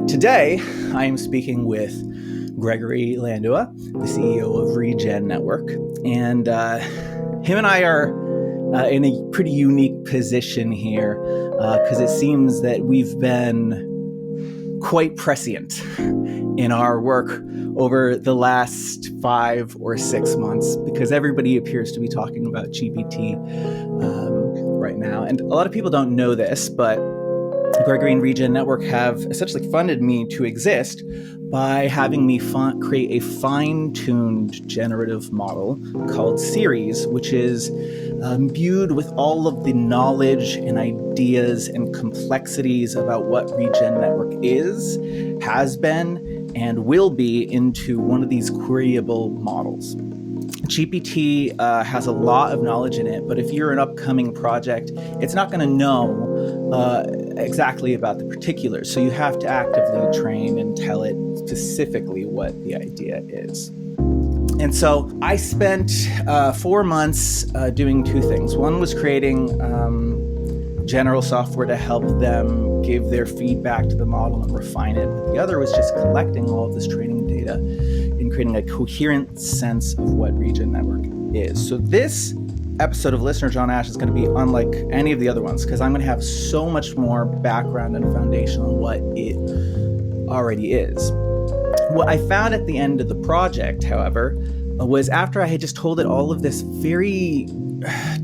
Today, I am speaking with Gregory Landua, the CEO of Regen Network, and him and I are in a pretty unique position here because it seems that we've been quite prescient in our work over the last 5 or 6 months because everybody appears to be talking about GPT right now. And a lot of people don't know this, but Gregory and Regen Network have essentially funded me to exist by having me create a fine-tuned generative model called Ceres, which is imbued with all of the knowledge and ideas and complexities about what Regen Network is, has been, and will be into one of these queryable models. GPT has a lot of knowledge in it, but if you're an upcoming project, it's not going to know exactly about the particulars. So you have to actively train and tell it specifically what the idea is. And so I spent 4 months doing 2 things. One was creating general software to help them give their feedback to the model and refine it. But the other was just collecting all of this training data and creating a coherent sense of what Regen Network is. So this episode of Listener John Ash is going to be unlike any of the other ones because I'm going to have so much more background and foundation on what it already is. What I found at the end of the project, however, was after I had just told it all of this very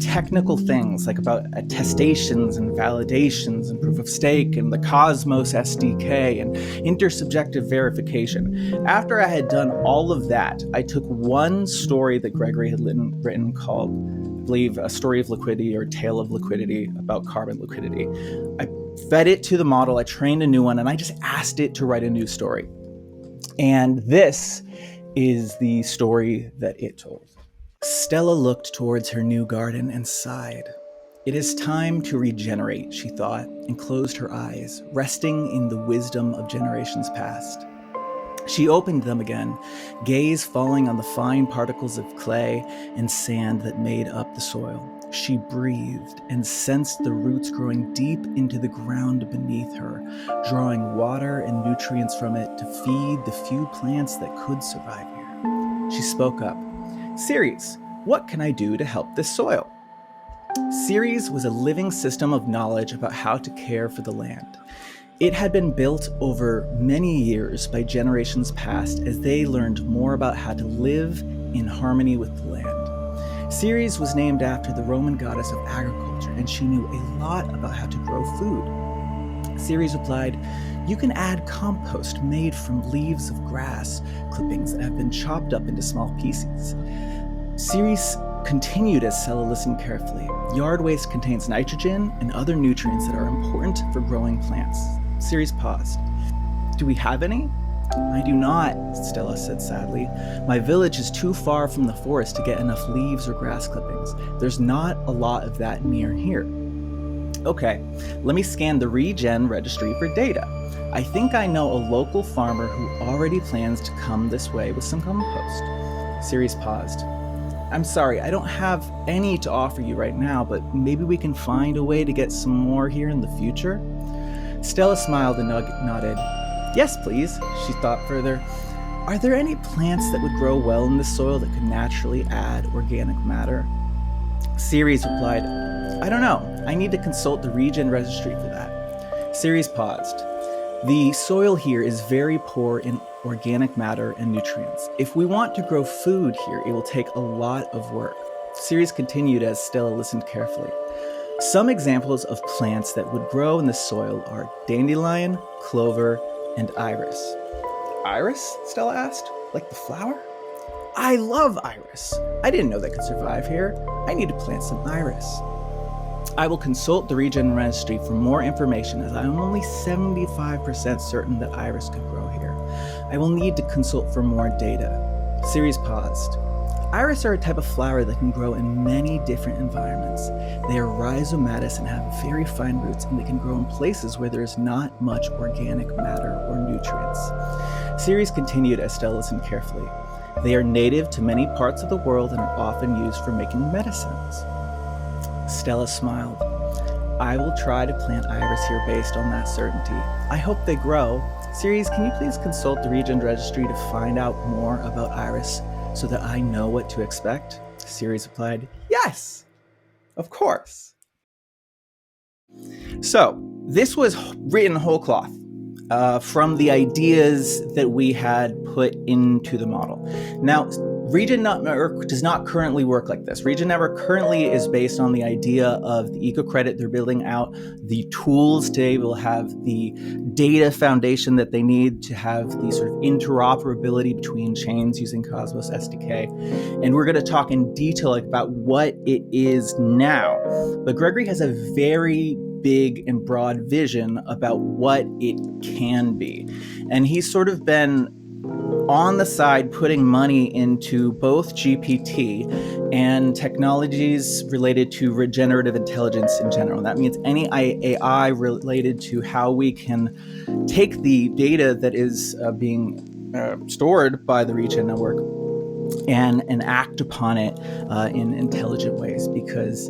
technical things like about attestations and validations and proof of stake and the Cosmos SDK and intersubjective verification. After I had done all of that, I took one story that Gregory had written called, I believe, A Story of Liquidity or Tale of Liquidity about carbon liquidity. I fed it to the model, I trained a new one, and I just asked it to write a new story. And this is the story that it told. Stella looked towards her new garden and sighed. It is time to regenerate, she thought, and closed her eyes, resting in the wisdom of generations past. She opened them again, gaze falling on the fine particles of clay and sand that made up the soil. She breathed and sensed the roots growing deep into the ground beneath her, drawing water and nutrients from it to feed the few plants that could survive here. She spoke up. Ceres, what can I do to help this soil? Ceres was a living system of knowledge about how to care for the land. It had been built over many years by generations past as they learned more about how to live in harmony with the land. Ceres was named after the Roman goddess of agriculture, and she knew a lot about how to grow food. Ceres replied, "You can add compost made from leaves of grass clippings that have been chopped up into small pieces." Ceres continued as Stella listened carefully. Yard waste contains nitrogen and other nutrients that are important for growing plants. Ceres paused. "Do we have any?" "I do not," Stella said sadly. "My village is too far from the forest to get enough leaves or grass clippings. There's not a lot of that near here." "Okay, let me scan the Regen registry for data. I think I know a local farmer who already plans to come this way with some compost." Ceres paused. "I'm sorry, I don't have any to offer you right now, but maybe we can find a way to get some more here in the future?" Stella smiled and nodded. "Yes, please," she thought further. "Are there any plants that would grow well in the soil that could naturally add organic matter?" Ceres replied, "I don't know. I need to consult the Regen registry for that." Ceres paused. "The soil here is very poor in organic matter and nutrients. If we want to grow food here, it will take a lot of work." Ceres continued as Stella listened carefully. "Some examples of plants that would grow in the soil are dandelion, clover, and iris." "Iris?" Stella asked. "Like the flower?" "I love iris. I didn't know they could survive here. I need to plant some iris." "I will consult the Regen registry for more information as I am only 75% certain that iris could grow here. I will need to consult for more data." Ceres paused. "Iris are a type of flower that can grow in many different environments. They are rhizomatous and have very fine roots, and they can grow in places where there is not much organic matter or nutrients." Ceres continued as Stella listened carefully. "They are native to many parts of the world and are often used for making medicines." Stella smiled. "I will try to plant iris here based on that certainty. I hope they grow." Ceres, can you please consult the Regen registry to find out more about Iris so that I know what to expect? Ceres replied, yes, of course. So this was written whole cloth from the ideas that we had put into the model. Now, Regen Network does not currently work like this. Regen Network currently is based on the idea of the eco-credit. They're building out the tools to be able to have the data foundation that they need to have the sort of interoperability between chains using Cosmos SDK. And we're going to talk in detail about what it is now. But Gregory has a very big and broad vision about what it can be. And he's sort of been on the side putting money into both GPT and technologies related to regenerative intelligence in general. That means any AI related to how we can take the data that is being stored by the Regen network and act upon it in intelligent ways, because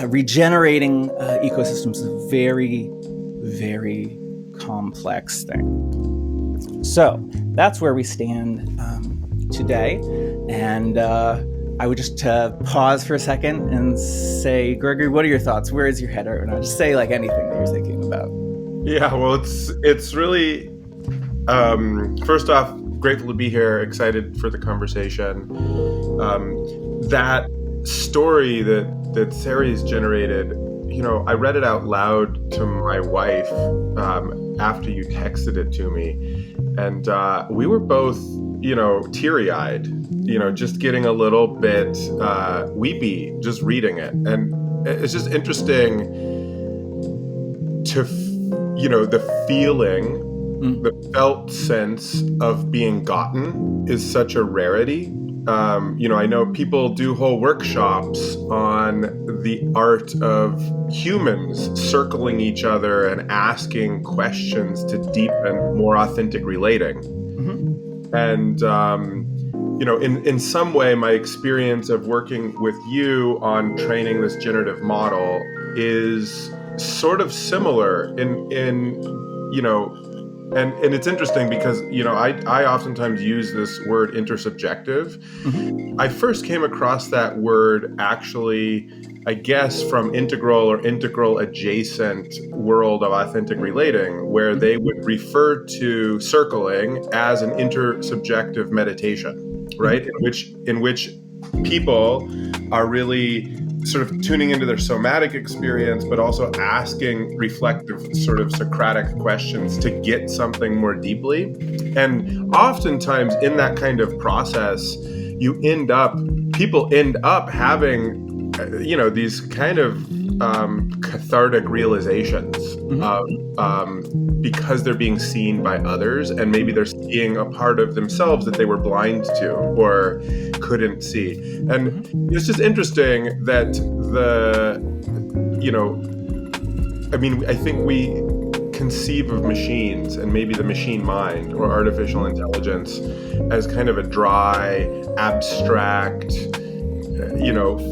regenerating ecosystems is a very, very complex thing. So that's where we stand today. And I would just pause for a second and say, Gregory, what are your thoughts? Where is your head right now? Just say like anything that you're thinking about. Yeah, well, it's really, first off, grateful to be here, excited for the conversation. That story that Ceres generated, I read it out loud to my wife after you texted it to me. And we were both, teary-eyed, just getting a little bit weepy just reading it. And it's just interesting to, the feeling, the felt sense of being gotten is such a rarity. I know people do whole workshops on the art of humans circling each other and asking questions to deepen more authentic relating. Mm-hmm. And, in some way, my experience of working with you on training this generative model is sort of similar and it's interesting because, I oftentimes use this word intersubjective. Mm-hmm. I first came across that word actually, I guess, from integral or integral adjacent world of authentic relating, where they would refer to circling as an intersubjective meditation, right? In which people are really sort of tuning into their somatic experience, but also asking reflective sort of Socratic questions to get something more deeply. And oftentimes in that kind of process, people end up having, these kind of cathartic realizations, because they're being seen by others, and maybe they're seeing a part of themselves that they were blind to or couldn't see. And it's just interesting that I think we conceive of machines and maybe the machine mind or artificial intelligence as kind of a dry, abstract,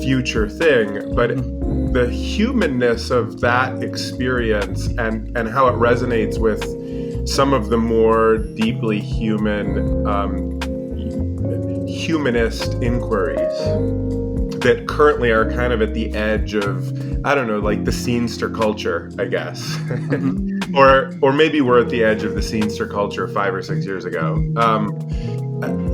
future thing, but the humanness of that experience and how it resonates with some of the more deeply humanist inquiries that currently are kind of at the edge of, I don't know, like the scenester culture, I guess. or maybe we're at the edge of the scenester culture 5 or 6 years ago.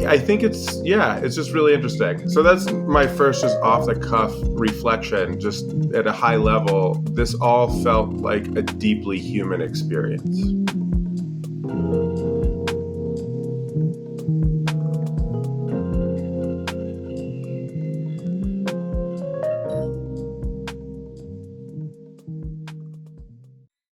I think it's just really interesting. So that's my first just off the cuff reflection, just at a high level. This all felt like a deeply human experience.